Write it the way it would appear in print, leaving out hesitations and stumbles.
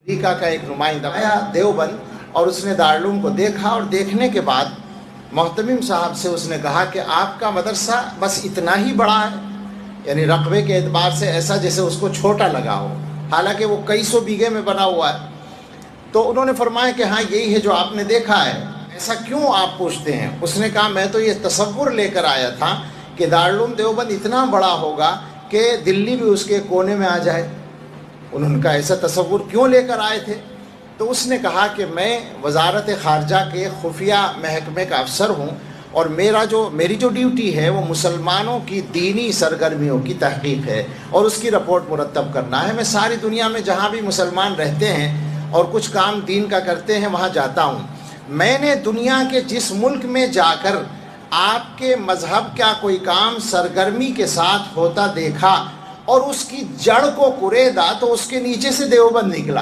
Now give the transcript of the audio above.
امریکہ کا ایک نمائندہ آیا دیوبند اور اس نے دارالعلوم کو دیکھا، اور دیکھنے کے بعد محتمم صاحب سے اس نے کہا کہ آپ کا مدرسہ بس اتنا ہی بڑا ہے، یعنی رقبے کے اعتبار سے ایسا جیسے اس کو چھوٹا لگا ہو، حالانکہ وہ کئی سو بیگھے میں بنا ہوا ہے۔ تو انہوں نے فرمایا کہ ہاں یہی ہے جو آپ نے دیکھا ہے، ایسا کیوں آپ پوچھتے ہیں؟ اس نے کہا میں تو یہ تصور لے کر آیا تھا کہ دارالعلوم دیوبند اتنا بڑا ہوگا کہ دلی بھی اس کے کونے میں آ جائے۔ انہوں نے کہا ایسا تصور کیوں لے کر آئے تھے؟ تو اس نے کہا کہ میں وزارت خارجہ کے خفیہ محکمے کا افسر ہوں، اور میری جو ڈیوٹی ہے وہ مسلمانوں کی دینی سرگرمیوں کی تحقیق ہے اور اس کی رپورٹ مرتب کرنا ہے۔ میں ساری دنیا میں جہاں بھی مسلمان رہتے ہیں اور کچھ کام دین کا کرتے ہیں وہاں جاتا ہوں۔ میں نے دنیا کے جس ملک میں جا کر آپ کے مذہب کا کوئی کام سرگرمی کے ساتھ ہوتا دیکھا اور اس کی جڑ کو کریدا تو اس کے نیچے سے دیوبند نکلا۔